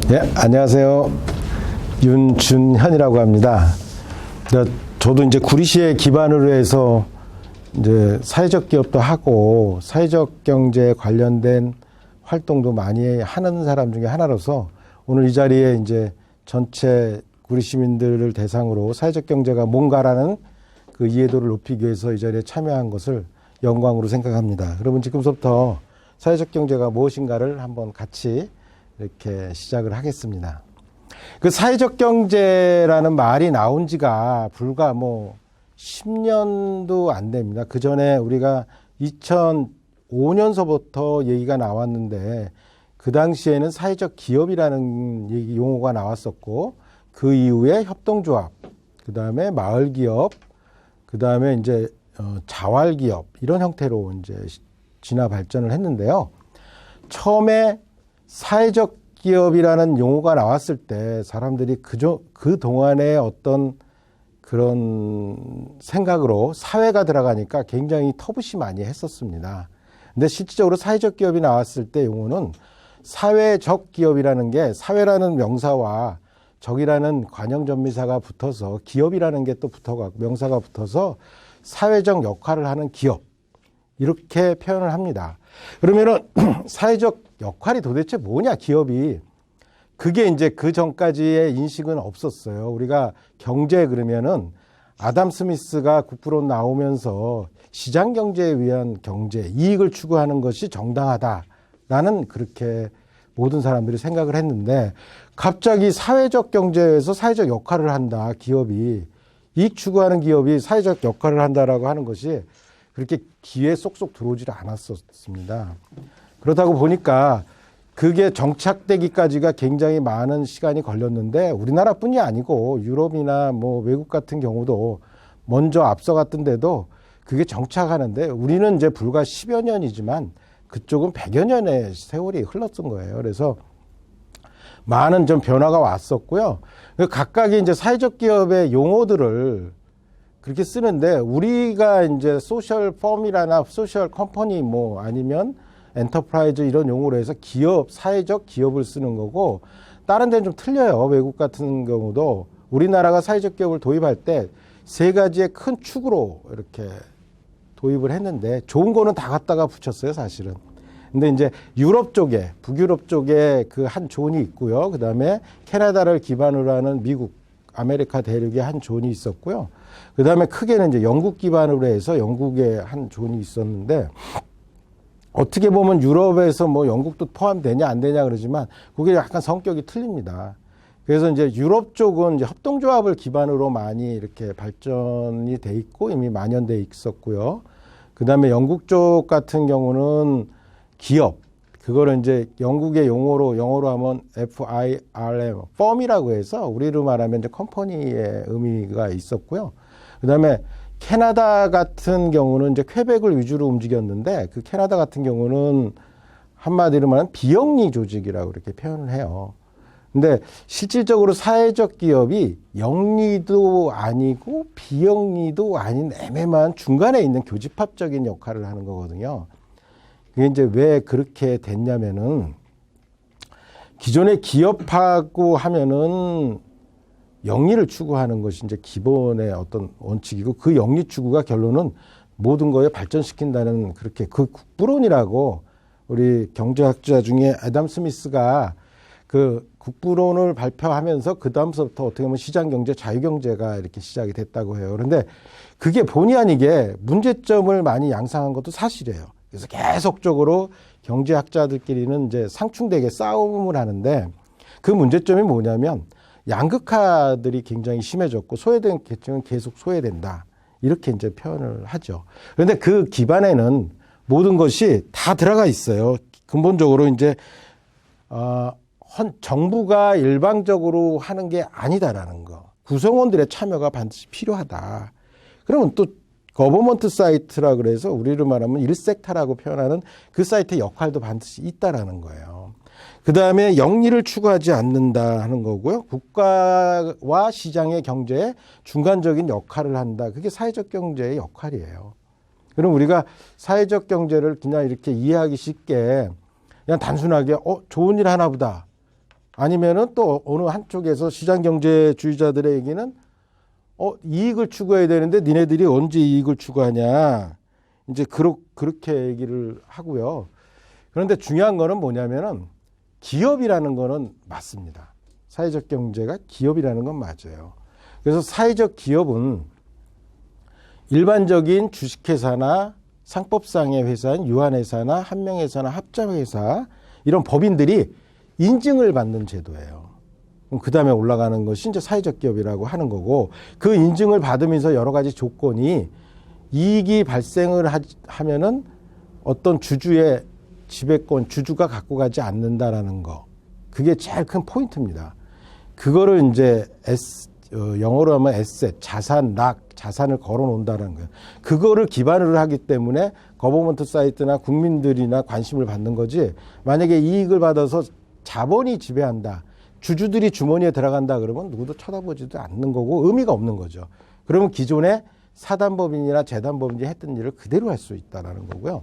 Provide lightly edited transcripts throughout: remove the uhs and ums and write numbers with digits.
네, 안녕하세요. 윤준현이라고 합니다. 저도 이제 구리시에 기반으로 해서 이제 사회적 기업도 하고 사회적 경제에 관련된 활동도 많이 하는 사람 중에 하나로서 오늘 이 자리에 이제 전체 구리 시민들을 대상으로 사회적 경제가 뭔가라는 그 이해도를 높이기 위해서 이 자리에 참여한 것을 영광으로 생각합니다. 그러면 지금부터 사회적 경제가 무엇인가를 한번 같이 이렇게 시작을 하겠습니다. 그 사회적 경제라는 말이 나온 지가 불과 10년도 안 됩니다. 그 전에 우리가 2005년서부터 얘기가 나왔는데 그 당시에는 사회적 기업이라는 용어가 나왔었고 그 이후에 협동조합, 그 다음에 마을 기업, 그 다음에 이제 자활 기업 이런 형태로 이제 진화 발전을 했는데요. 처음에 사회적 기업이라는 용어가 나왔을 때 사람들이 그 동안에 어떤 그런 생각으로 사회가 들어가니까 굉장히 터부시 많이 했었습니다. 근데 실질적으로 사회적 기업이 나왔을 때 용어는 사회적 기업이라는 게 사회라는 명사와 적이라는 관형전미사가 붙어서 기업이라는 게 또 붙어가고 명사가 붙어서 사회적 역할을 하는 기업 이렇게 표현을 합니다. 그러면은 사회적 역할이 도대체 뭐냐 기업이 그게 이제 그 전까지의 인식은 없었어요. 우리가 경제 그러면은 아담 스미스가 국부론 나오면서 시장 경제에 의한 경제 이익을 추구하는 것이 정당하다라는 그렇게 모든 사람들이 생각을 했는데 갑자기 사회적 경제에서 사회적 역할을 한다 기업이 이익 추구하는 기업이 사회적 역할을 한다라고 하는 것이 그렇게 귀에 쏙쏙 들어오질 않았었습니다. 그렇다고 보니까 그게 정착되기까지가 굉장히 많은 시간이 걸렸는데 우리나라뿐이 아니고 유럽이나 외국 같은 경우도 먼저 앞서갔던데도 그게 정착하는데 우리는 이제 불과 10여 년이지만 그쪽은 100여 년의 세월이 흘렀던 거예요. 그래서 많은 좀 변화가 왔었고요. 각각의 이제 사회적 기업의 용어들을 그렇게 쓰는데 우리가 이제 소셜 펌이라나 소셜 컴퍼니 아니면 엔터프라이즈 이런 용어로 해서 기업, 사회적 기업을 쓰는 거고 다른 데는 좀 틀려요. 외국 같은 경우도 우리나라가 사회적 기업을 도입할 때 세 가지의 큰 축으로 이렇게 도입을 했는데 좋은 거는 다 갖다가 붙였어요, 사실은. 근데 이제 유럽 쪽에, 북유럽 쪽에 그 한 존이 있고요. 그 다음에 캐나다를 기반으로 하는 미국, 아메리카 대륙에 한 존이 있었고요. 그 다음에 크게는 이제 영국 기반으로 해서 영국에 한 존이 있었는데 어떻게 보면 유럽에서 영국도 포함되냐 안 되냐 그러지만 그게 약간 성격이 틀립니다. 그래서 이제 유럽 쪽은 이제 협동조합을 기반으로 많이 이렇게 발전이 돼 있고 이미 만연돼 있었고요. 그 다음에 영국 쪽 같은 경우는 기업, 그거를 이제 영국의 영어로 하면 FIRM, firm이라고 해서 우리로 말하면 이제 컴퍼니의 의미가 있었고요. 그 다음에 캐나다 같은 경우는 이제 퀘벡을 위주로 움직였는데 그 캐나다 같은 경우는 한마디로 말하면 비영리 조직이라고 이렇게 표현을 해요. 근데 실질적으로 사회적 기업이 영리도 아니고 비영리도 아닌 애매한 중간에 있는 교집합적인 역할을 하는 거거든요. 그게 이제 왜 그렇게 됐냐면은 기존의 기업하고 하면은 영리를 추구하는 것이 이제 기본의 어떤 원칙이고 그 영리 추구가 결론은 모든 거에 발전시킨다는 그렇게 그 국부론이라고 우리 경제학자 중에 아담 스미스가 그 국부론을 발표하면서 그 다음서부터 어떻게 보면 시장경제, 자유경제가 이렇게 시작이 됐다고 해요. 그런데 그게 본의 아니게 문제점을 많이 양상한 것도 사실이에요. 그래서 계속적으로 경제학자들끼리는 이제 상충되게 싸움을 하는데 그 문제점이 뭐냐면 양극화들이 굉장히 심해졌고 소외된 계층은 계속 소외된다. 이렇게 이제 표현을 하죠. 그런데 그 기반에는 모든 것이 다 들어가 있어요. 근본적으로 이제 정부가 일방적으로 하는 게 아니다라는 거. 구성원들의 참여가 반드시 필요하다. 그러면 또 거버먼트 사이트라 그래서 우리로 말하면 일섹타라고 표현하는 그 사이트의 역할도 반드시 있다라는 거예요. 그 다음에 영리를 추구하지 않는다 하는 거고요. 국가와 시장의 경제에 중간적인 역할을 한다. 그게 사회적 경제의 역할이에요. 그럼 우리가 사회적 경제를 그냥 이렇게 이해하기 쉽게 그냥 단순하게 좋은 일 하나 보다. 아니면은 또 어느 한쪽에서 시장경제주의자들의 얘기는 이익을 추구해야 되는데 니네들이 언제 이익을 추구하냐. 이제 그렇게 얘기를 하고요. 그런데 중요한 거는 뭐냐면은 기업이라는 거는 맞습니다. 사회적 경제가 기업이라는 건 맞아요. 그래서 사회적 기업은 일반적인 주식회사나 상법상의 회사인 유한회사나 한명회사나 합자회사 이런 법인들이 인증을 받는 제도예요. 그 다음에 올라가는 것이 이제 사회적 기업이라고 하는 거고 그 인증을 받으면서 여러 가지 조건이 이익이 발생을 하면은 어떤 주주의 지배권, 주주가 갖고 가지 않는다라는 거. 그게 제일 큰 포인트입니다. 그거를 이제 영어로 하면 에셋, 자산, 자산을 걸어 놓는다는 거예요. 그거를 기반으로 하기 때문에 거버먼트 사이트나 국민들이나 관심을 받는 거지 만약에 이익을 받아서 자본이 지배한다. 주주들이 주머니에 들어간다 그러면 누구도 쳐다보지도 않는 거고 의미가 없는 거죠. 그러면 기존의 사단법인이나 재단법인이 했던 일을 그대로 할 수 있다라는 거고요.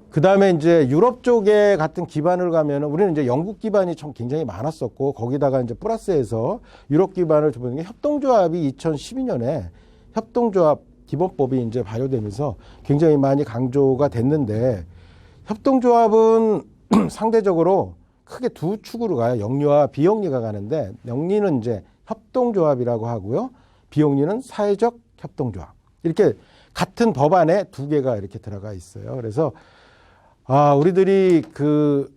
그 다음에 이제 유럽 쪽에 같은 기반을 가면은 우리는 이제 영국 기반이 좀 굉장히 많았었고 거기다가 이제 플러스해서 유럽 기반을 보는 게 협동조합이 2012년에 협동조합 기본법이 이제 발효되면서 굉장히 많이 강조가 됐는데 협동조합은 상대적으로 크게 두 축으로 가요. 영리와 비영리가 가는데 영리는 이제 협동조합이라고 하고요. 비영리는 사회적 협동조합. 이렇게 같은 법안에 두 개가 이렇게 들어가 있어요. 그래서 우리들이 그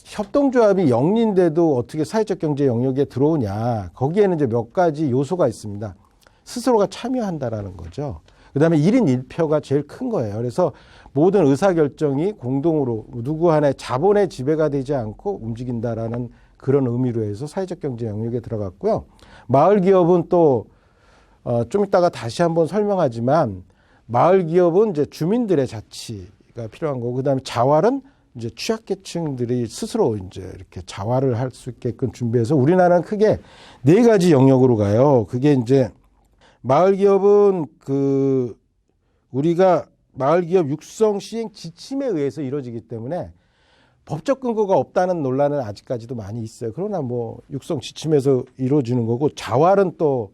협동조합이 영리인데도 어떻게 사회적 경제 영역에 들어오냐. 거기에는 이제 몇 가지 요소가 있습니다. 스스로가 참여한다라는 거죠. 그 다음에 1인 1표가 제일 큰 거예요. 그래서 모든 의사결정이 공동으로 누구 하나의 자본의 지배가 되지 않고 움직인다라는 그런 의미로 해서 사회적 경제 영역에 들어갔고요. 마을 기업은 또 좀 이따가 다시 한번 설명하지만 마을 기업은 이제 주민들의 자치가 필요한 거고 그다음에 자활은 이제 취약계층들이 스스로 이제 이렇게 자활을 할 수 있게끔 준비해서 우리나라는 크게 네 가지 영역으로 가요. 그게 이제 마을 기업은 우리가 마을 기업 육성 시행 지침에 의해서 이루어지기 때문에 법적 근거가 없다는 논란은 아직까지도 많이 있어요. 그러나 뭐 육성 지침에서 이루어지는 거고 자활은 또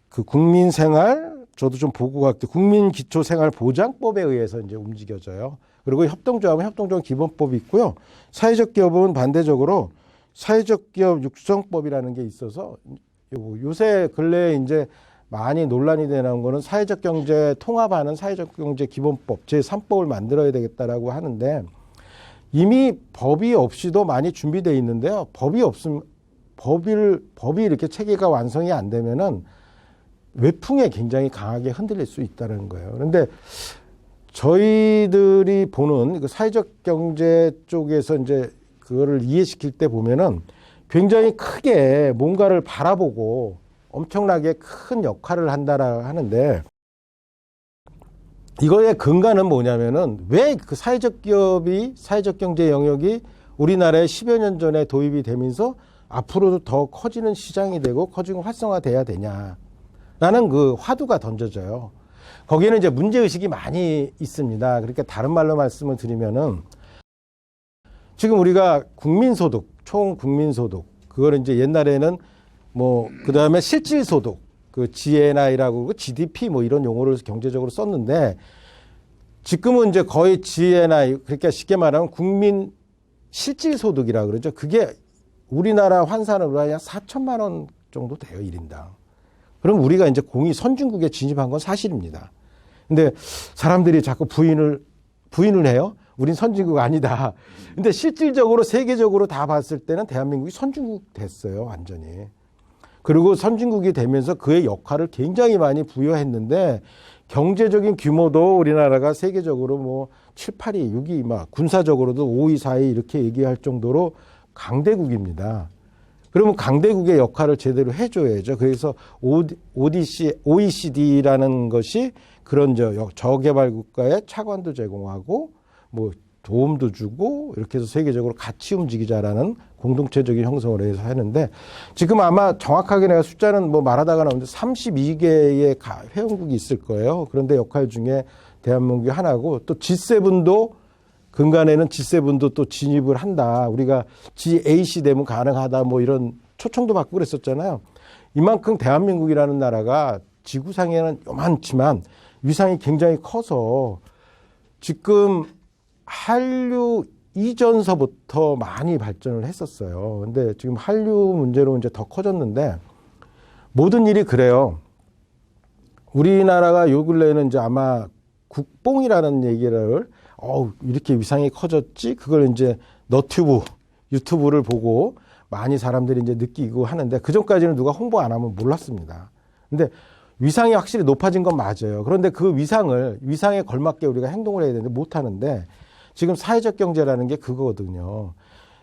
그 국민생활 저도 좀 보고 갈게요. 국민기초생활보장법에 의해서 이제 움직여져요. 그리고 협동조합은 협동조합 기본법이 있고요. 사회적 기업은 반대적으로 사회적 기업 육성법이라는 게 있어서 요새 근래에 이제 많이 논란이 되는 거는 사회적 경제 통합하는 사회적 경제 기본법 제3법을 만들어야 되겠다라고 하는데 이미 법이 없이도 많이 준비되어 있는데요. 법이 이렇게 체계가 완성이 안 되면은 외풍에 굉장히 강하게 흔들릴 수 있다는 거예요. 그런데 저희들이 보는 그 사회적 경제 쪽에서 이제 그거를 이해시킬 때 보면은 굉장히 크게 뭔가를 바라보고 엄청나게 큰 역할을 한다라 하는데 이거의 근간은 뭐냐면은 왜 그 사회적 기업이 사회적 경제 영역이 우리나라에 10여 년 전에 도입이 되면서 앞으로도 더 커지는 시장이 되고 커지고 활성화돼야 되냐. 라는 그 화두가 던져져요. 거기에는 이제 문제의식이 많이 있습니다. 그러니까 다른 말로 말씀을 드리면은 지금 우리가 국민소득, 총 국민소득, 그거를 이제 옛날에는 그 다음에 실질소득, 그 GNI라고 그러고 GDP 뭐 이런 용어를 경제적으로 썼는데 지금은 이제 거의 GNI, 그러니까 쉽게 말하면 국민 실질소득이라고 그러죠. 그게 우리나라 환산으로 한 4천만 원 정도 돼요, 1인당. 그럼 우리가 이제 공이 선진국에 진입한 건 사실입니다. 근데 사람들이 자꾸 부인을 해요. 우린 선진국 아니다. 근데 실질적으로 세계적으로 다 봤을 때는 대한민국이 선진국 됐어요, 완전히. 그리고 선진국이 되면서 그의 역할을 굉장히 많이 부여했는데 경제적인 규모도 우리나라가 세계적으로 뭐 7, 8위, 6위, 막 군사적으로도 5위, 4위 이렇게 얘기할 정도로 강대국입니다. 그러면 강대국의 역할을 제대로 해줘야죠. 그래서 OECD라는 것이 그런 저개발 국가에 차관도 제공하고 뭐 도움도 주고 이렇게 해서 세계적으로 같이 움직이자라는 공동체적인 형성을 해서 하는데 지금 아마 정확하게 내가 숫자는 뭐 말하다가 나오는데 32개의 회원국이 있을 거예요. 그런데 역할 중에 대한민국이 하나고 또 G7도 근간에는 G7도 또 진입을 한다. 우리가 GAC 되면 가능하다. 뭐 이런 초청도 받고 그랬었잖아요. 이만큼 대한민국이라는 나라가 지구상에는 요만치만 위상이 굉장히 커서 지금 한류 이전서부터 많이 발전을 했었어요. 근데 지금 한류 문제로 이제 더 커졌는데 모든 일이 그래요. 우리나라가 요 근래에는 이제 아마 국뽕이라는 얘기를 이렇게 위상이 커졌지? 그걸 이제 너튜브, 유튜브를 보고 많이 사람들이 이제 느끼고 하는데 그전까지는 누가 홍보 안 하면 몰랐습니다. 근데 위상이 확실히 높아진 건 맞아요. 그런데 그 위상에 걸맞게 우리가 행동을 해야 되는데 못 하는데 지금 사회적 경제라는 게 그거거든요.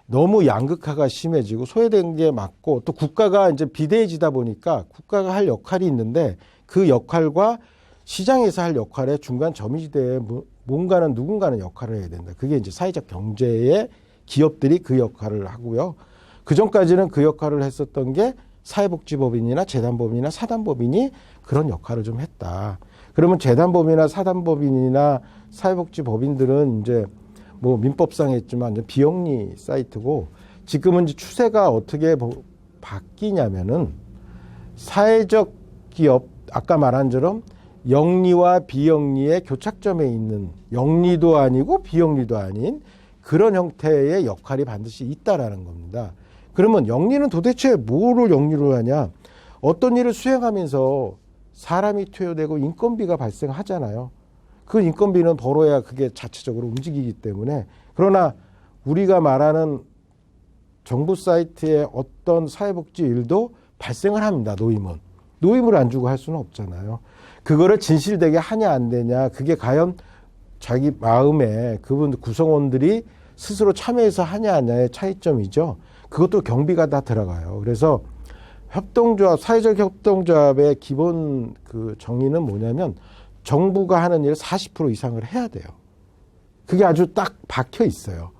너무 양극화가 심해지고 소외된 게 맞고 또 국가가 이제 비대해지다 보니까 국가가 할 역할이 있는데 그 역할과 시장에서 할 역할의 중간 점유지대에 뭔가는 누군가는 역할을 해야 된다. 그게 이제 사회적 경제의 기업들이 그 역할을 하고요. 그 전까지는 그 역할을 했었던 게 사회복지법인이나 재단법인이나 사단법인이 그런 역할을 좀 했다. 그러면 재단법인이나 사단법인이나 사회복지법인들은 이제 뭐 민법상 했지만 비영리 사이트고 지금은 이제 추세가 어떻게 바뀌냐면은 사회적 기업 아까 말한 처럼 영리와 비영리의 교착점에 있는 영리도 아니고 비영리도 아닌 그런 형태의 역할이 반드시 있다라는 겁니다. 그러면 영리는 도대체 뭐를 영리로 하냐? 어떤 일을 수행하면서 사람이 투여되고 인건비가 발생하잖아요. 그 인건비는 벌어야 그게 자체적으로 움직이기 때문에 그러나 우리가 말하는 정부 사이트의 어떤 사회복지 일도 발생을 합니다. 노임을 안 주고 할 수는 없잖아요. 그거를 진실되게 하냐 안 되냐 그게 과연 자기 마음에 그분 구성원들이 스스로 참여해서 하냐 안 하냐의 차이점이죠. 그것도 경비가 다 들어가요. 그래서 협동조합, 사회적 협동조합의 기본 그 정의는 뭐냐면 정부가 하는 일 40% 이상을 해야 돼요. 그게 아주 딱 박혀 있어요.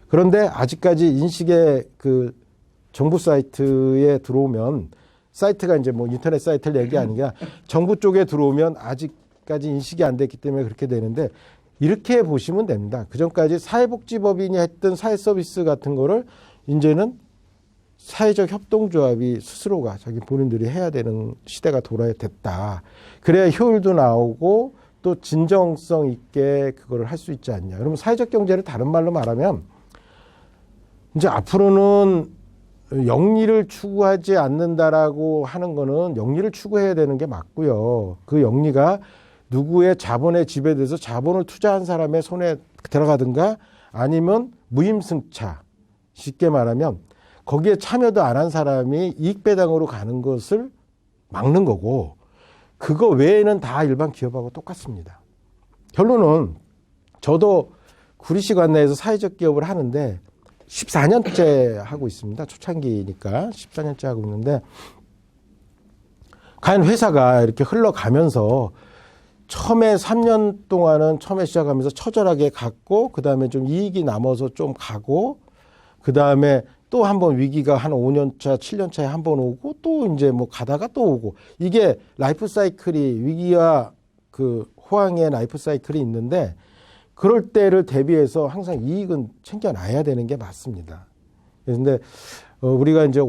그런데 아직까지 인식의 그 정부 사이트에 들어오면 사이트가 이제 뭐 인터넷 사이트를 얘기하는 게 정부 쪽에 들어오면 아직까지 인식이 안 됐기 때문에 그렇게 되는데 이렇게 보시면 됩니다. 그전까지 사회복지법인이 했던 사회 서비스 같은 거를 이제는 사회적 협동조합이 스스로가 자기 본인들이 해야 되는 시대가 돌아야 됐다. 그래야 효율도 나오고 또 진정성 있게 그거를 할 수 있지 않냐. 그러면 사회적 경제를 다른 말로 말하면 이제 앞으로는 영리를 추구하지 않는다라고 하는 거는 영리를 추구해야 되는 게 맞고요. 그 영리가 누구의 자본에 지배돼서 자본을 투자한 사람의 손에 들어가든가 아니면 무임승차, 쉽게 말하면 거기에 참여도 안 한 사람이 이익배당으로 가는 것을 막는 거고 그거 외에는 다 일반 기업하고 똑같습니다. 결론은 저도 구리시 관내에서 사회적 기업을 하는데 14년째 하고 있습니다. 초창기니까 14년째 하고 있는데 과연 회사가 이렇게 흘러가면서 처음에 3년 동안은 처음에 시작하면서 처절하게 갔고 그 다음에 좀 이익이 남아서 좀 가고 그 다음에 또 한 번 위기가 한 5년차, 7년차에 한 번 오고 또 이제 뭐 가다가 또 오고 이게 라이프 사이클이 위기와 그 호황의 라이프 사이클이 있는데 그럴 때를 대비해서 항상 이익은 챙겨놔야 되는 게 맞습니다. 그런데 우리가 이제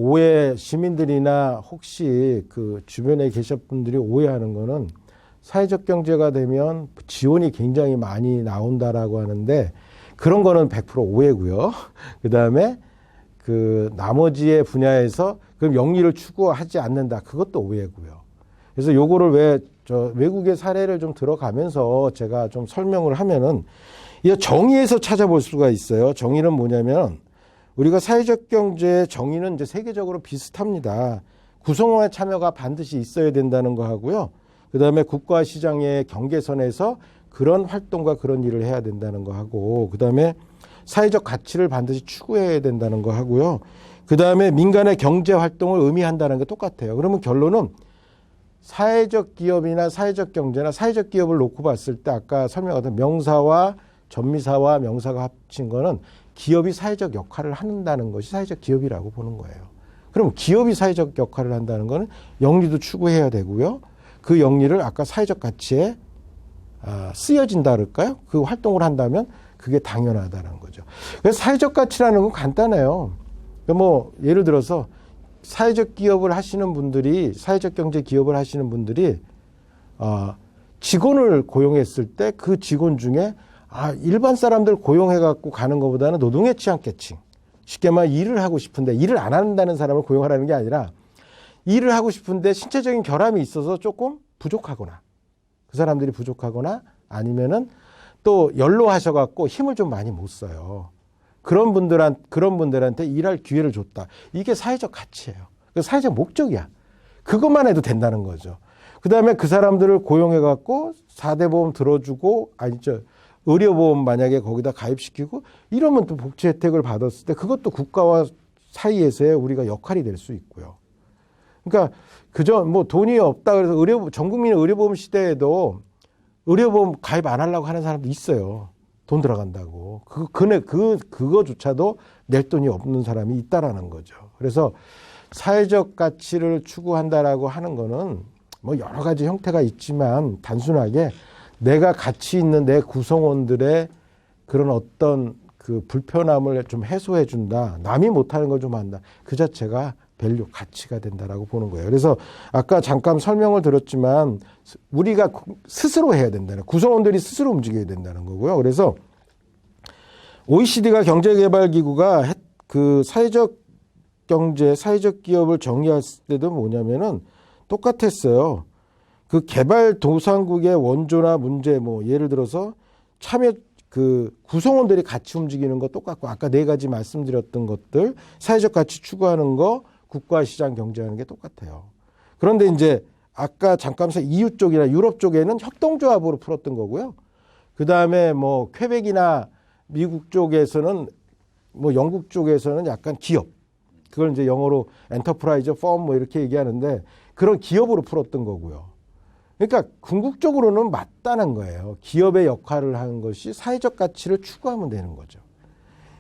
시민들이나 혹시 그 주변에 계신 분들이 오해하는 거는 사회적 경제가 되면 지원이 굉장히 많이 나온다라고 하는데 그런 거는 100% 오해고요. 그 다음에 그 나머지의 분야에서 그럼 영리를 추구하지 않는다. 그것도 오해고요. 그래서 요거를 외국의 사례를 좀 들어가면서 제가 좀 설명을 하면은 이 정의에서 찾아볼 수가 있어요. 정의는 뭐냐면 우리가 사회적 경제의 정의는 이제 세계적으로 비슷합니다. 구성원의 참여가 반드시 있어야 된다는 거 하고요. 그 다음에 국가 시장의 경계선에서 그런 활동과 그런 일을 해야 된다는 거 하고 그 다음에 사회적 가치를 반드시 추구해야 된다는 거 하고요. 그 다음에 민간의 경제 활동을 의미한다는 게 똑같아요. 그러면 결론은 사회적 기업이나 사회적 경제나 사회적 기업을 놓고 봤을 때 아까 설명했던 명사와 전미사와 명사가 합친 거는 기업이 사회적 역할을 한다는 것이 사회적 기업이라고 보는 거예요. 그럼 기업이 사회적 역할을 한다는 거는 영리도 추구해야 되고요. 그 영리를 아까 사회적 가치에 쓰여진다 그럴까요? 그 활동을 한다면 그게 당연하다는 거죠. 그래서 사회적 가치라는 건 간단해요. 뭐 예를 들어서 사회적 기업을 하시는 분들이 사회적 경제 기업을 하시는 분들이 직원을 고용했을 때 그 직원 중에 일반 사람들 고용해갖고 가는 것보다는 노동의 취약계층, 쉽게 말해 일을 하고 싶은데 일을 안 한다는 사람을 고용하라는 게 아니라 일을 하고 싶은데 신체적인 결함이 있어서 조금 부족하거나 그 사람들이 부족하거나 아니면은 또 연로하셔갖고 힘을 좀 많이 못 써요. 그런 분들한테 일할 기회를 줬다. 이게 사회적 가치예요. 사회적 목적이야. 그것만 해도 된다는 거죠. 그 다음에 그 사람들을 고용해갖고 4대 보험 들어주고, 의료보험 만약에 거기다 가입시키고 이러면 또 복지 혜택을 받았을 때 그것도 국가와 사이에서의 우리가 역할이 될 수 있고요. 그러니까 그저 뭐 돈이 없다 그래서 전 국민의 의료보험 시대에도 의료보험 가입 안 하려고 하는 사람도 있어요. 돈 들어간다고. 그거조차도 낼 돈이 없는 사람이 있다라는 거죠. 그래서 사회적 가치를 추구한다라고 하는 거는 뭐 여러 가지 형태가 있지만 단순하게 내가 가치 있는 내 구성원들의 그런 어떤 그 불편함을 좀 해소해 준다. 남이 못하는 걸 좀 한다. 그 자체가 밸류, 가치가 된다라고 보는 거예요. 그래서 아까 잠깐 설명을 드렸지만 우리가 스스로 해야 된다는, 구성원들이 스스로 움직여야 된다는 거고요. 그래서 OECD가 경제개발기구가 그 사회적 경제, 사회적 기업을 정의했을 때도 뭐냐면은 똑같았어요. 그 개발도상국의 원조나 문제, 뭐 예를 들어서 참여 그 구성원들이 같이 움직이는 거 똑같고 아까 4가지 말씀드렸던 것들 사회적 가치 추구하는 거 국가 시장 경제하는 게 똑같아요. 그런데 이제 아까 잠깐 EU 쪽이나 유럽 쪽에는 협동조합으로 풀었던 거고요. 그 다음에 뭐 퀘벡이나 미국 쪽에서는 뭐 영국 쪽에서는 약간 기업, 그걸 이제 영어로 엔터프라이즈 펌 뭐 이렇게 얘기하는데 그런 기업으로 풀었던 거고요. 그러니까 궁극적으로는 맞다는 거예요. 기업의 역할을 하는 것이 사회적 가치를 추구하면 되는 거죠.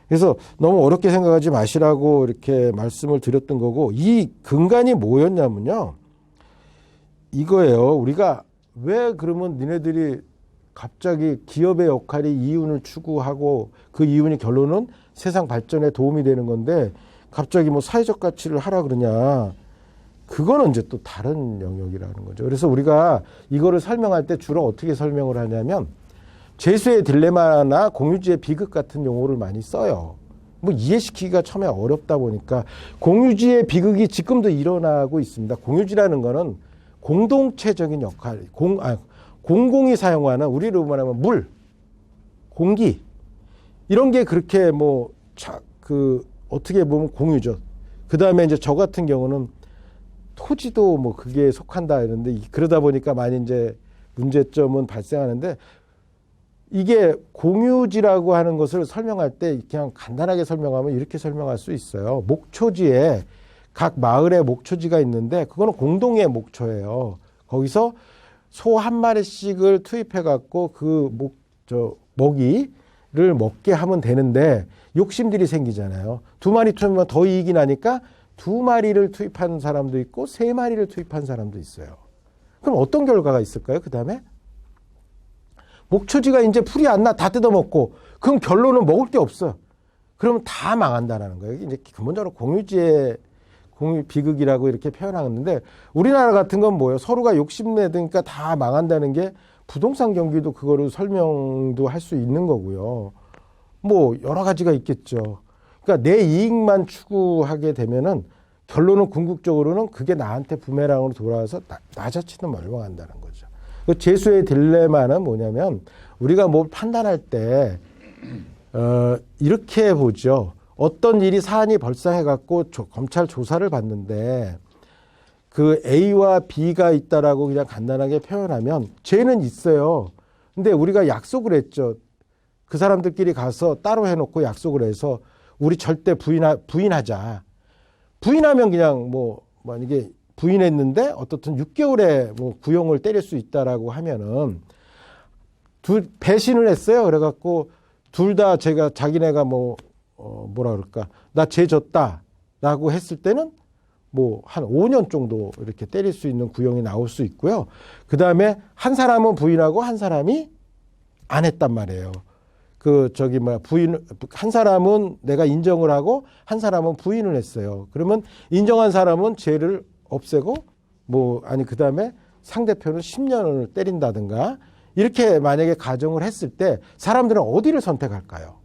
그래서 너무 어렵게 생각하지 마시라고 이렇게 말씀을 드렸던 거고, 이 근간이 뭐였냐면요. 이거예요. 우리가 왜 그러면 니네들이 갑자기 기업의 역할이 이윤을 추구하고 그 이윤이 결론은 세상 발전에 도움이 되는 건데 갑자기 뭐 사회적 가치를 하라 그러냐. 그거는 이제 또 다른 영역이라는 거죠. 그래서 우리가 이거를 설명할 때 주로 어떻게 설명을 하냐면 죄수의 딜레마나 공유지의 비극 같은 용어를 많이 써요. 뭐 이해시키기가 처음에 어렵다 보니까 공유지의 비극이 지금도 일어나고 있습니다. 공유지라는 거는 공동체적인 역할, 공공이 사용하는 우리로 말하면 물, 공기 이런 게 그렇게 어떻게 보면 공유죠. 그 다음에 이제 저 같은 경우는 토지도 뭐 그게 속한다 이런데 그러다 보니까 많이 이제 문제점은 발생하는데 이게 공유지라고 하는 것을 설명할 때 그냥 간단하게 설명하면 이렇게 설명할 수 있어요. 목초지에 각 마을에 목초지가 있는데 그거는 공동의 목초예요. 거기서 소 한 마리씩을 투입해 갖고 그 먹이를 먹게 하면 되는데 욕심들이 생기잖아요. 2마리 투입하면 더 이익이 나니까 2마리를 투입한 사람도 있고 3마리를 투입한 사람도 있어요. 그럼 어떤 결과가 있을까요? 그 다음에 목초지가 이제 풀이 안 나, 다 뜯어먹고 그럼 결론은 먹을 게 없어요. 그러면 다 망한다는 거예요. 이제 근본적으로 공유지의 공유 비극이라고 이렇게 표현하는데 우리나라 같은 건 뭐예요? 서로가 욕심내니까 다 망한다는 게 부동산 경기도 그거를 설명도 할 수 있는 거고요. 뭐 여러 가지가 있겠죠. 그러니까 내 이익만 추구하게 되면은 결론은 궁극적으로는 그게 나한테 부메랑으로 돌아와서 나 자체는 멸망한다는 거죠. 그 죄수의 딜레마는 뭐냐면 우리가 뭘 판단할 때 이렇게 보죠. 어떤 일이 사안이 발생해갖고 검찰 조사를 받는데 그 A와 B가 있다라고 그냥 간단하게 표현하면 죄는 있어요. 근데 우리가 약속을 했죠. 그 사람들끼리 가서 따로 해놓고 약속을 해서 우리 절대 부인하자. 부인하면 그냥 만약에 부인했는데 어떻든 6개월에 구형을 때릴 수 있다라고 하면은 배신을 했어요. 그래갖고 둘 다 자기네가 뭐라 그럴까. 나 죄 졌다라고 했을 때는 한 5년 정도 이렇게 때릴 수 있는 구형이 나올 수 있고요. 그 다음에 한 사람은 부인하고 한 사람이 안 했단 말이에요. 부인, 한 사람은 내가 인정을 하고 한 사람은 부인을 했어요. 그러면 인정한 사람은 죄를 없애고 그 다음에 상대편은 10년을 때린다든가 이렇게 만약에 가정을 했을 때 사람들은 어디를 선택할까요?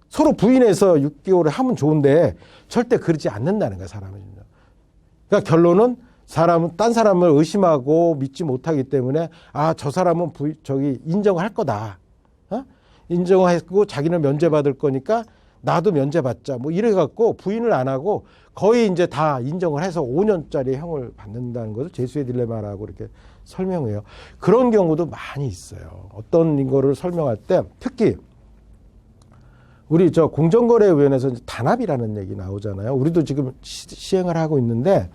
서로 부인해서 6개월을 하면 좋은데 절대 그러지 않는다는 거야, 사람은. 그러니까 결론은 딴 사람을 의심하고 믿지 못하기 때문에 저 사람은 인정할 거다. 인정하고 자기는 면죄받을 거니까 나도 면죄받자. 이래갖고 부인을 안 하고 거의 이제 다 인정을 해서 5년짜리 형을 받는다는 것을 제수의 딜레마라고 이렇게 설명해요. 그런 경우도 많이 있어요. 어떤 거를 설명할 때 특히 우리 공정거래위원회에서 단합이라는 얘기 나오잖아요. 우리도 지금 시행을 하고 있는데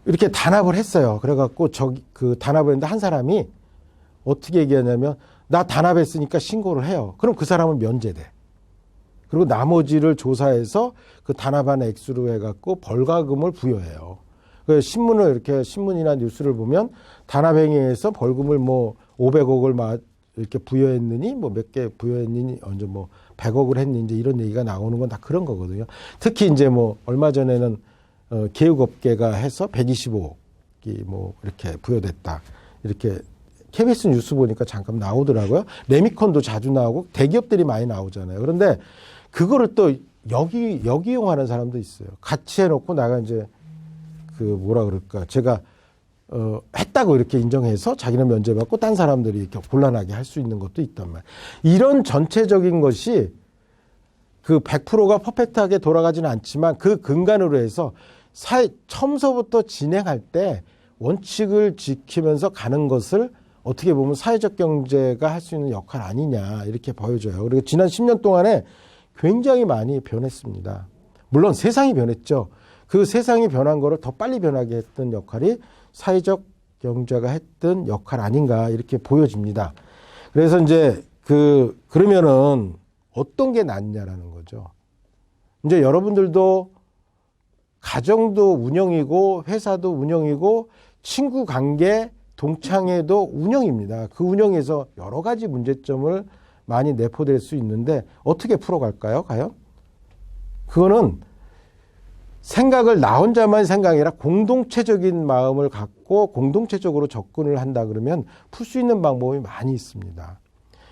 이렇게 단합을 했어요. 그래갖고 그 단합을 했는데 한 사람이 어떻게 얘기하냐면 나 단합했으니까 신고를 해요. 그럼 그 사람은 면제돼. 그리고 나머지를 조사해서 그 단합한 액수로 해갖고 벌가금을 부여해요. 신문이나 뉴스를 보면 단합행위에서 벌금을 500억을 이렇게 부여했느니 몇 개 부여했느니 언제 100억을 했니 이제 이런 얘기가 나오는 건 다 그런 거거든요. 특히 이제 얼마 전에는 개육업계가 해서 125억이 이렇게 부여됐다. 이렇게 KBS 뉴스 보니까 잠깐 나오더라고요. 레미콘도 자주 나오고 대기업들이 많이 나오잖아요. 그런데 그거를 또 역이용하는 사람도 있어요. 같이 해놓고 내가 이제 제가 했다고 이렇게 인정해서 자기는 면제받고 딴 사람들이 이렇게 곤란하게 할 수 있는 것도 있단 말이에요. 이런 전체적인 것이 100%가 퍼펙트하게 돌아가지는 않지만 그 근간으로 해서 처음서부터 진행할 때 원칙을 지키면서 가는 것을 어떻게 보면 사회적 경제가 할 수 있는 역할 아니냐 이렇게 보여져요. 그리고 지난 10년 동안에 굉장히 많이 변했습니다. 물론 세상이 변했죠. 그 세상이 변한 거를 더 빨리 변하게 했던 역할이 사회적 경제가 했던 역할 아닌가 이렇게 보여집니다. 그래서 이제 그러면은 어떤 게 낫냐라는 거죠. 이제 여러분들도 가정도 운영이고 회사도 운영이고 친구 관계 동창회도 운영입니다. 그 운영에서 여러 가지 문제점을 많이 내포될 수 있는데 어떻게 풀어갈까요? 과연? 그거는 생각을 나 혼자만 생각이 아니라 공동체적인 마음을 갖고 공동체적으로 접근을 한다 그러면 풀 수 있는 방법이 많이 있습니다.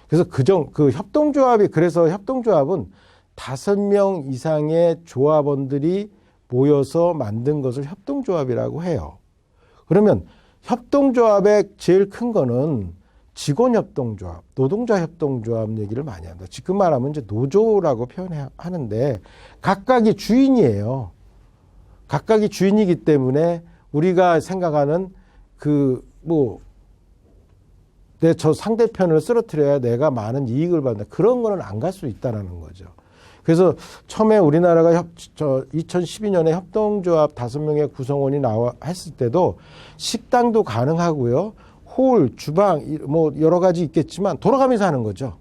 그래서 그래서 협동조합은 5명 이상의 조합원들이 모여서 만든 것을 협동조합이라고 해요. 그러면 협동조합의 제일 큰 거는 직원협동조합, 노동자협동조합 얘기를 많이 한다. 지금 말하면 이제 노조라고 표현하는데 각각이 주인이에요. 각각이 주인이기 때문에 우리가 생각하는 저 상대편을 쓰러뜨려야 내가 많은 이익을 받는다. 그런 거는 안 갈 수 있다는 거죠. 그래서 처음에 우리나라가 2012년에 협동조합 5명의 구성원이 했을 때도 식당도 가능하고요. 홀, 주방, 여러 가지 있겠지만 돌아가면서 하는 거죠.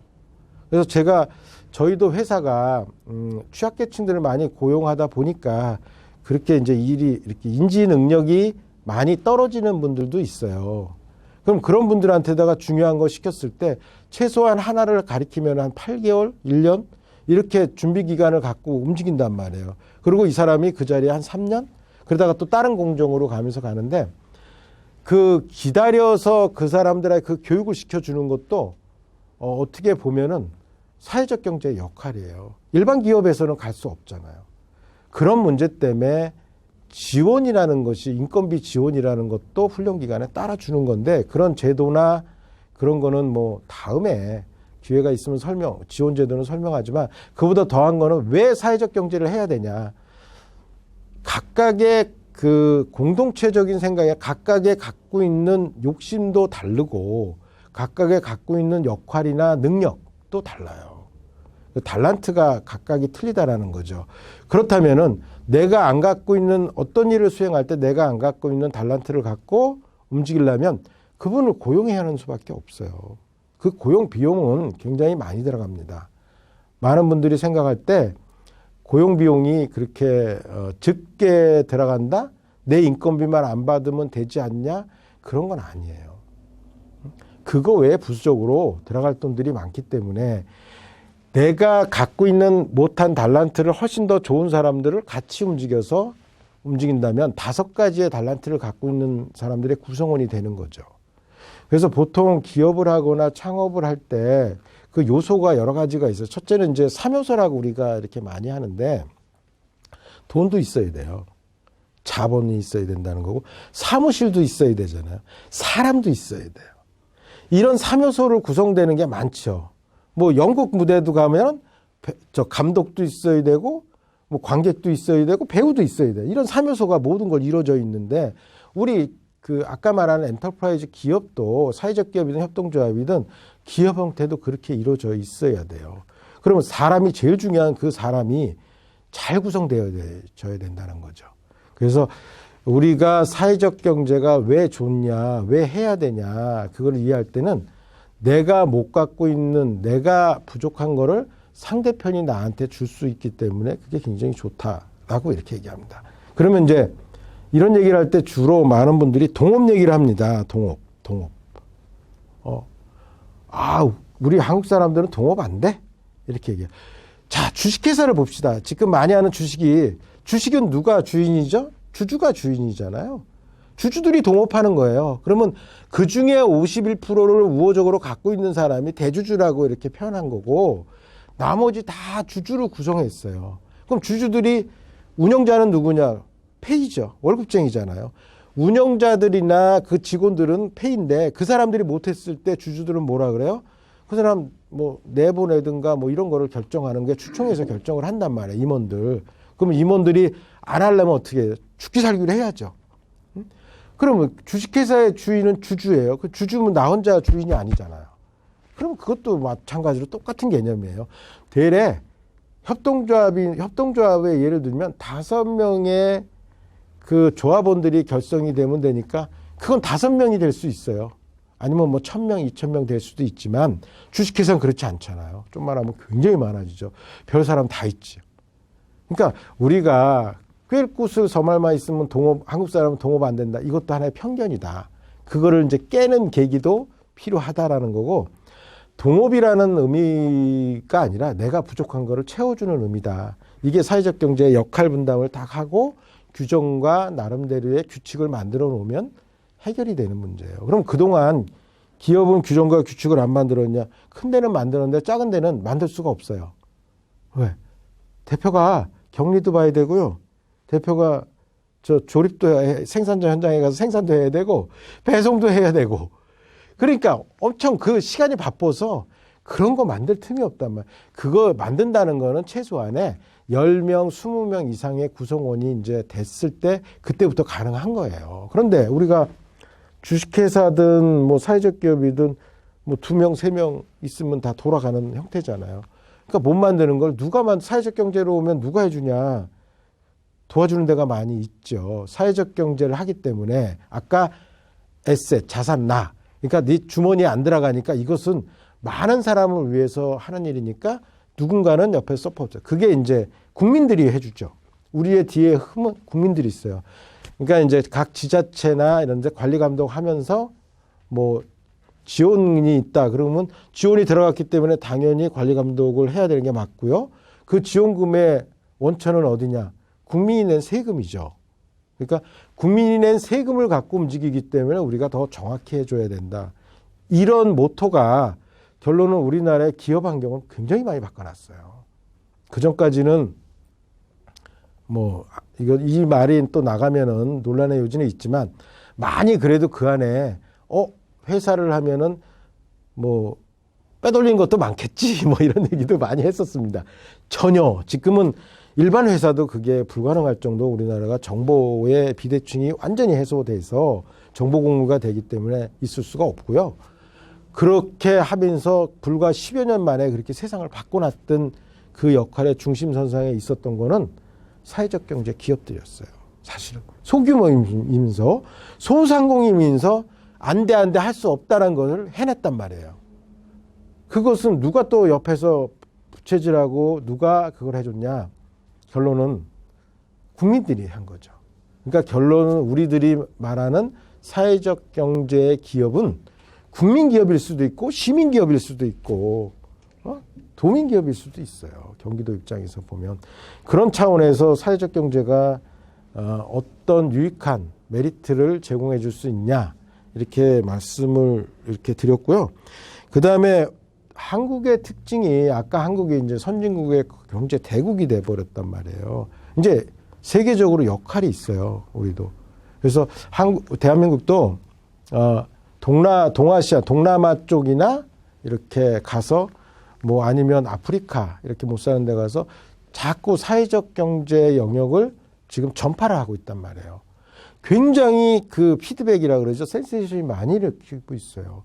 그래서 저희도 회사가 취약계층들을 많이 고용하다 보니까 그렇게 이제 일이 이렇게 인지 능력이 많이 떨어지는 분들도 있어요. 그럼 그런 분들한테다가 중요한 거 시켰을 때 최소한 하나를 가리키면 한 8개월, 1년 이렇게 준비 기간을 갖고 움직인단 말이에요. 그리고 이 사람이 그 자리에 한 3년? 그러다가 또 다른 공정으로 가면서 가는데 기다려서 그 사람들의 교육을 시켜주는 것도 어떻게 보면은 사회적 경제의 역할이에요. 일반 기업에서는 갈 수 없잖아요. 그런 문제 때문에 지원이라는 것이 인건비 지원이라는 것도 훈련기간에 따라주는 건데 그런 제도나 그런 거는 다음에 기회가 있으면 지원 제도는 설명하지만 그보다 더한 거는 왜 사회적 경제를 해야 되냐. 각각의 공동체적인 생각에 각각의 갖고 있는 욕심도 다르고 각각의 갖고 있는 역할이나 능력도 달라요. 달란트가 각각이 틀리다라는 거죠. 그렇다면은 내가 안 갖고 있는 어떤 일을 수행할 때 내가 안 갖고 있는 달란트를 갖고 움직이려면 그분을 고용해야 하는 수밖에 없어요. 그 고용 비용은 굉장히 많이 들어갑니다. 많은 분들이 생각할 때 고용 비용이 그렇게 적게 들어간다? 내 인건비만 안 받으면 되지 않냐? 그런 건 아니에요. 그거 외에 부수적으로 들어갈 돈들이 많기 때문에 내가 갖고 있는 못한 달란트를 훨씬 더 좋은 사람들을 같이 움직여서 움직인다면 5가지의 달란트를 갖고 있는 사람들의 구성원이 되는 거죠. 그래서 보통 기업을 하거나 창업을 할 때 그 요소가 여러 가지가 있어요. 첫째는 이제 3요소라고 우리가 이렇게 많이 하는데 돈도 있어야 돼요. 자본이 있어야 된다는 거고 사무실도 있어야 되잖아요. 사람도 있어야 돼요. 이런 3요소를 구성되는 게 많죠. 뭐 연극 무대도 가면 저 감독도 있어야 되고 뭐 관객도 있어야 되고 배우도 있어야 돼요. 이런 3요소가 모든 걸 이루어져 있는데 우리 그 아까 말하는 엔터프라이즈 기업도 사회적 기업이든 협동조합이든 기업 형태도 그렇게 이루어져 있어야 돼요. 그러면 사람이 제일 중요한 그 사람이 잘 구성되어져야 된다는 거죠. 그래서 우리가 사회적 경제가 왜 좋냐, 왜 해야 되냐, 그걸 이해할 때는 내가 못 갖고 있는, 내가 부족한 거를 상대편이 나한테 줄 수 있기 때문에 그게 굉장히 좋다라고 이렇게 얘기합니다. 그러면 이제 이런 얘기를 할 때 주로 많은 분들이 동업 얘기를 합니다. 동업. 우리 한국 사람들은 동업 안 돼? 이렇게 얘기해요. 자, 주식회사를 봅시다. 지금 많이 하는 주식은 누가 주인이죠? 주주가 주인이잖아요. 주주들이 동업하는 거예요. 그러면 그 중에 51%를 우호적으로 갖고 있는 사람이 대주주라고 이렇게 표현한 거고 나머지 다 주주로 구성했어요. 그럼 주주들이 운영자는 누구냐? 페이죠. 월급쟁이잖아요. 운영자들이나 그 직원들은 페이인데 그 사람들이 못했을 때 주주들은 뭐라 그래요? 그 사람 뭐 내보내든가 뭐 이런 거를 결정하는 게 추총에서 결정을 한단 말이에요. 임원들. 그러면 임원들이 안 하려면 어떻게 해요? 죽기 살기를 해야죠. 그러면 주식회사의 주인은 주주예요. 그 주주면 나 혼자 주인이 아니잖아요. 그럼 그것도 마찬가지로 똑같은 개념이에요. 대래 협동조합의 예를 들면 5명의 그 조합원들이 결성이 되면 되니까 그건 5명이 될 수 있어요. 아니면 뭐 1,000명, 2,000명 될 수도 있지만 주식회사는 그렇지 않잖아요. 좀만 하면 굉장히 많아지죠. 별 사람 다 있지. 그러니까 우리가 꿰 꽃을 서말만 있으면 한국 사람은 동업 안 된다. 이것도 하나의 편견이다. 그거를 이제 깨는 계기도 필요하다라는 거고 동업이라는 의미가 아니라 내가 부족한 거를 채워주는 의미다. 이게 사회적 경제의 역할 분담을 딱 하고 규정과 나름대로의 규칙을 만들어 놓으면 해결이 되는 문제예요. 그럼 그동안 기업은 규정과 규칙을 안 만들었냐? 큰 데는 만들었는데 작은 데는 만들 수가 없어요. 왜? 대표가 격리도 봐야 되고요. 대표가 조립도 생산자 현장에 가서 생산도 해야 되고 배송도 해야 되고 그러니까 엄청 그 시간이 바빠서 그런 거 만들 틈이 없단 말이에요. 그거 만든다는 거는 최소한에 10명, 20명 이상의 구성원이 이제 됐을 때 그때부터 가능한 거예요. 그런데 우리가 주식회사든 뭐 사회적 기업이든 뭐 2명, 3명 있으면 다 돌아가는 형태잖아요. 그러니까 못 만드는 걸 사회적 경제로 오면 누가 해주냐. 도와주는 데가 많이 있죠. 사회적 경제를 하기 때문에 아까 에셋, 자산, 그러니까 네 주머니에 안 들어가니까 이것은 많은 사람을 위해서 하는 일이니까 누군가는 옆에 서포트. 그게 이제 국민들이 해주죠. 우리의 뒤에 흠은 국민들이 있어요. 그러니까 이제 각 지자체나 이런 데 관리 감독하면서 뭐 지원이 있다. 그러면 지원이 들어갔기 때문에 당연히 관리 감독을 해야 되는 게 맞고요. 그 지원금의 원천은 어디냐? 국민이 낸 세금이죠. 그러니까 국민이 낸 세금을 갖고 움직이기 때문에 우리가 더 정확히 해줘야 된다. 이런 모토가 결론은 우리나라의 기업 환경을 굉장히 많이 바꿔놨어요. 그 전까지는 뭐 이 말이 또 나가면은 논란의 요지는 있지만 많이 그래도 그 안에 회사를 하면은 뭐 빼돌린 것도 많겠지 뭐 이런 얘기도 많이 했었습니다. 전혀 지금은 일반 회사도 그게 불가능할 정도 우리나라가 정보의 비대칭이 완전히 해소돼서 정보 공유가 되기 때문에 있을 수가 없고요. 그렇게 하면서 불과 10여 년 만에 그렇게 세상을 바꿔놨던 그 역할의 중심선상에 있었던 거는 사회적 경제 기업들이었어요. 사실은 소규모이면서 소상공인이면서 안 돼 할 수 없다는 것을 해냈단 말이에요. 그것은 누가 또 옆에서 부채질하고 누가 그걸 해줬냐? 결론은 국민들이 한 거죠. 그러니까 결론은 우리들이 말하는 사회적 경제의 기업은 국민기업일 수도 있고 시민기업일 수도 있고 도민기업일 수도 있어요. 경기도 입장에서 보면. 그런 차원에서 사회적 경제가 어떤 유익한 메리트를 제공해 줄 수 있냐 이렇게 말씀을 이렇게 드렸고요. 그 다음에 한국의 특징이 아까 한국이 이제 선진국의 경제 대국이 돼 버렸단 말이에요. 이제 세계적으로 역할이 있어요. 우리도. 그래서 대한민국도 동아시아, 동남아 쪽이나 이렇게 가서 뭐 아니면 아프리카 이렇게 못 사는 데 가서 자꾸 사회적 경제 영역을 지금 전파를 하고 있단 말이에요. 굉장히 그 피드백이라 그러죠. 센세이션이 많이 일으키고 있어요.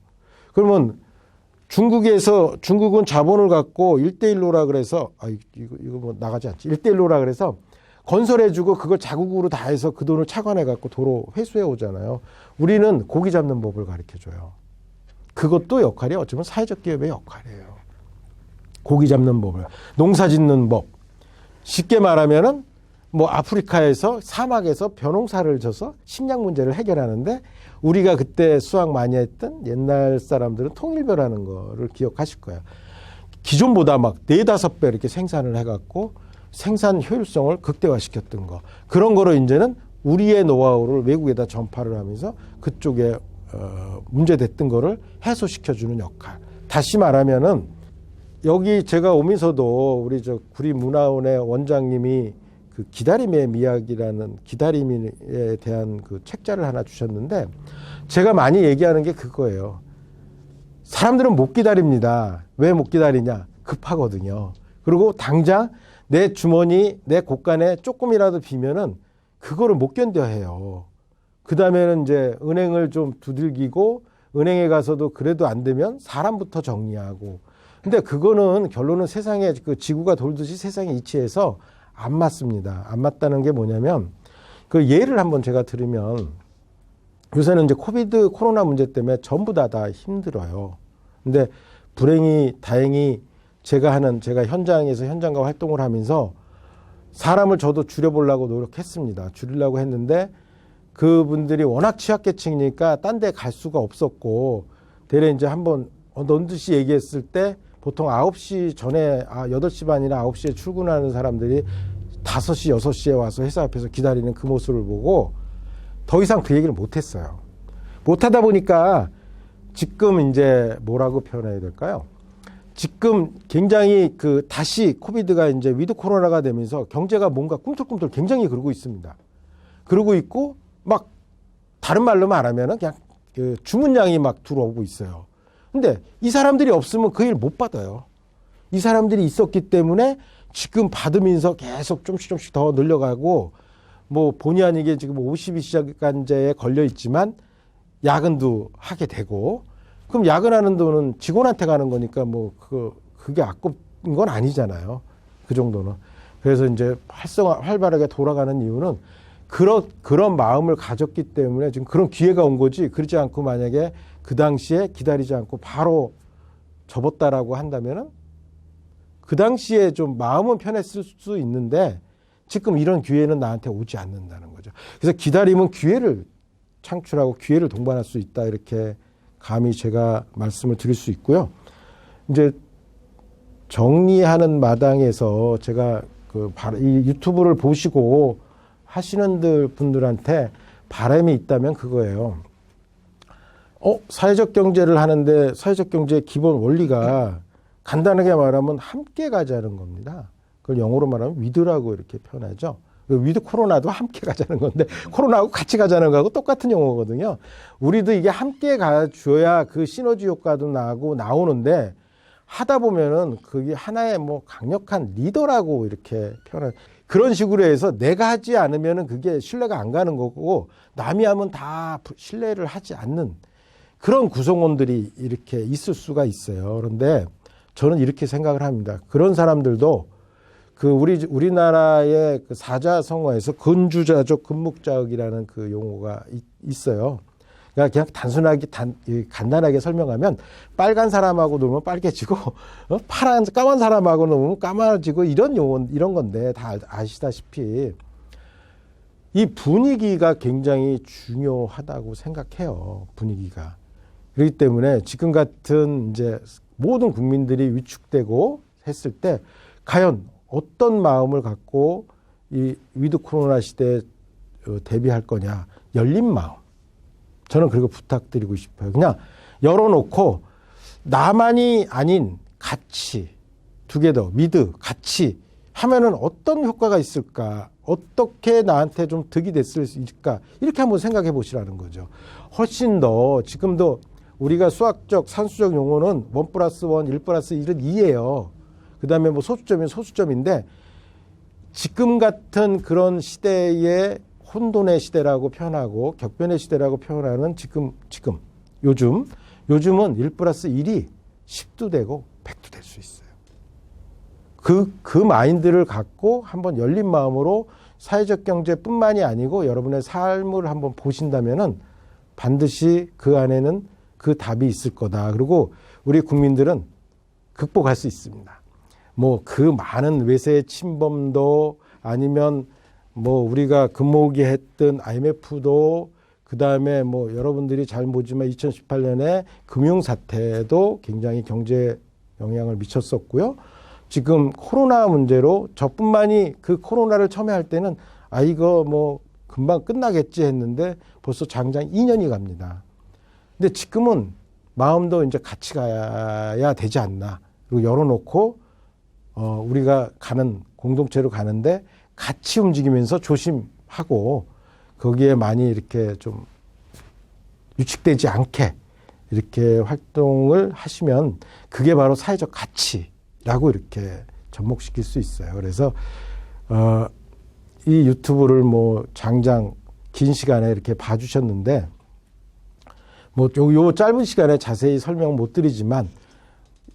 그러면 중국은 자본을 갖고 1대1로라 그래서 이거 뭐 나가지 않지. 1대1로라 그래서 건설해주고 그걸 자국으로 다 해서 그 돈을 차관해갖고 도로 회수해 오잖아요. 우리는 고기 잡는 법을 가르쳐줘요. 그것도 역할이 어쩌면 사회적 기업의 역할이에요. 고기 잡는 법을. 농사 짓는 법. 쉽게 말하면은 뭐 아프리카에서 사막에서 벼농사를 져서 식량 문제를 해결하는데 우리가 그때 수학 많이 했던 옛날 사람들은 통일벼라는 거를 기억하실 거예요. 기존보다 막 4, 5배 이렇게 생산을 해갖고 생산 효율성을 극대화시켰던 거. 그런 거로 이제는 우리의 노하우를 외국에다 전파를 하면서 그쪽에 문제됐던 거를 해소시켜주는 역할. 다시 말하면은 여기 제가 오면서도 우리 저 구리문화원의 원장님이 그 기다림의 미학이라는 기다림에 대한 그 책자를 하나 주셨는데 제가 많이 얘기하는 게 그거예요. 사람들은 못 기다립니다. 왜 못 기다리냐? 급하거든요. 그리고 당장 내 주머니, 내 곳간에 조금이라도 비면은 그거를 못 견뎌 해요. 그 다음에는 이제 은행을 좀 두들기고 은행에 가서도 그래도 안 되면 사람부터 정리하고. 근데 그거는 결론은 세상에 그 지구가 돌듯이 세상에 이치해서 안 맞습니다. 안 맞다는 게 뭐냐면 그 예를 한번 제가 들으면 요새는 이제 코로나 문제 때문에 전부 다 힘들어요. 근데 다행히 제가 현장에서 현장과 활동을 하면서 사람을 저도 줄여보려고 노력했습니다. 줄이려고 했는데 그분들이 워낙 취약계층이니까 딴 데 갈 수가 없었고 대래 이제 한번 넌듯이 얘기했을 때 보통 9시 전에 8시 반이나 9시에 출근하는 사람들이 5시, 6시에 와서 회사 앞에서 기다리는 그 모습을 보고 더 이상 그 얘기를 못했어요. 못하다 보니까 지금 이제 뭐라고 표현해야 될까요? 지금 굉장히 다시 코비드가 이제 위드 코로나가 되면서 경제가 뭔가 꿈틀꿈틀 굉장히 그러고 있습니다. 그러고 있고 막 다른 말로 말하면은 그냥 그 주문량이 막 들어오고 있어요. 근데 이 사람들이 없으면 그 일 못 받아요. 이 사람들이 있었기 때문에 지금 받으면서 계속 조금씩 더 늘려가고 뭐 본의 아니게 지금 52시간제에 걸려 있지만 야근도 하게 되고 그럼 야근하는 돈은 직원한테 가는 거니까 뭐 그게 아깝은 건 아니잖아요. 그 정도는. 그래서 이제 활발하게 돌아가는 이유는 그런 마음을 가졌기 때문에 지금 그런 기회가 온 거지. 그렇지 않고 만약에 그 당시에 기다리지 않고 바로 접었다라고 한다면은 그 당시에 좀 마음은 편했을 수 있는데 지금 이런 기회는 나한테 오지 않는다는 거죠. 그래서 기다림은 기회를 창출하고 기회를 동반할 수 있다. 이렇게 감히 제가 말씀을 드릴 수 있고요. 이제 정리하는 마당에서 제가 이 유튜브를 보시고 하시는 분들한테 바람이 있다면 그거예요. 사회적 경제를 하는데 사회적 경제의 기본 원리가 간단하게 말하면 함께 가자는 겁니다. 그걸 영어로 말하면 위드라고 이렇게 표현하죠. 위드 코로나도 함께 가자는 건데 코로나하고 같이 가자는 거하고 똑같은 용어거든요. 우리도 이게 함께 가줘야 그 시너지 효과도 나고 나오는데 하다 보면은 그게 하나의 뭐 강력한 리더라고 이렇게 표현한 그런 식으로 해서 내가 하지 않으면은 그게 신뢰가 안 가는 거고 남이 하면 다 신뢰를 하지 않는 그런 구성원들이 이렇게 있을 수가 있어요. 그런데 저는 이렇게 생각을 합니다. 그런 사람들도 우리나라의 그 사자성어에서 근주자적 근묵자적이라는 그 용어가 있어요. 그러니까 그냥 단순하게 간단하게 설명하면 빨간 사람하고 놀면 빨개지고 까만 사람하고 놀면 까마지고 이런 건데 다 아시다시피 이 분위기가 굉장히 중요하다고 생각해요. 분위기가. 그렇기 때문에 지금 같은 이제 모든 국민들이 위축되고 했을 때 과연 어떤 마음을 갖고 이 위드 코로나 시대에 대비할 거냐. 열린 마음. 저는 그리고 부탁드리고 싶어요. 그냥 열어놓고 나만이 아닌 같이 투게더 위드 같이 하면은 어떤 효과가 있을까? 어떻게 나한테 좀 득이 됐을 수 있을까? 이렇게 한번 생각해 보시라는 거죠. 훨씬 더 지금도 우리가 수학적 산수적 용어는 1+1, 1+1은 2예요. 그 다음에 뭐 소수점이면 소수점인데 지금 같은 그런 시대에 혼돈의 시대라고 표현하고 격변의 시대라고 표현하는 요즘은 1+1이 10도 되고 100도 될 수 있어요. 그 마인드를 갖고 한번 열린 마음으로 사회적 경제뿐만이 아니고 여러분의 삶을 한번 보신다면은 반드시 그 안에는 그 답이 있을 거다. 그리고 우리 국민들은 극복할 수 있습니다. 뭐 그 많은 외세 침범도 아니면 뭐 우리가 금모으기 했던 IMF도 그 다음에 뭐 여러분들이 잘 모르지만 2018년에 금융사태도 굉장히 경제에 영향을 미쳤었고요. 지금 코로나 문제로 저뿐만이 그 코로나를 처음에 할 때는 이거 뭐 금방 끝나겠지 했는데 벌써 장장 2년이 갑니다. 근데 지금은 마음도 이제 같이 가야 되지 않나. 그리고 열어놓고 우리가 가는 공동체로 가는데 같이 움직이면서 조심하고 거기에 많이 이렇게 좀 유축되지 않게 이렇게 활동을 하시면 그게 바로 사회적 가치라고 이렇게 접목시킬 수 있어요. 그래서 이 유튜브를 뭐 장장 긴 시간에 이렇게 봐주셨는데 뭐 요 짧은 시간에 자세히 설명 못 드리지만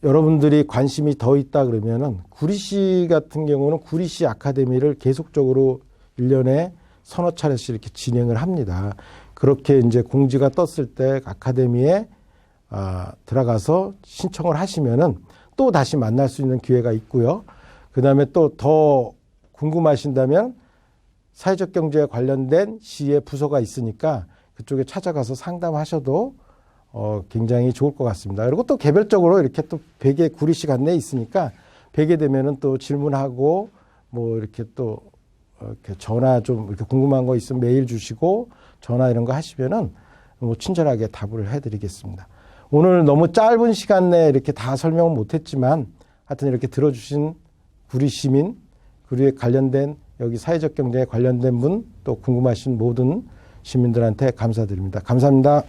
여러분들이 관심이 더 있다 그러면은 구리시 같은 경우는 구리시 아카데미를 계속적으로 1년에 서너 차례씩 이렇게 진행을 합니다. 그렇게 이제 공지가 떴을 때 아카데미에 들어가서 신청을 하시면은 또 다시 만날 수 있는 기회가 있고요. 그 다음에 또 더 궁금하신다면 사회적 경제에 관련된 시의 부서가 있으니까 그쪽에 찾아가서 상담하셔도 굉장히 좋을 것 같습니다. 그리고 또 개별적으로 이렇게 또 베개 구리시 안내에 있으니까 베개 되면은 또 질문하고 뭐 이렇게 또 이렇게 전화 좀 이렇게 궁금한 거 있으면 메일 주시고 전화 이런 거 하시면은 뭐 친절하게 답을 해드리겠습니다. 오늘 너무 짧은 시간 내에 이렇게 다 설명은 못했지만 하여튼 이렇게 들어주신 구리 시민, 구리에 관련된 여기 사회적 경제에 관련된 분 또 궁금하신 모든 시민들한테 감사드립니다. 감사합니다.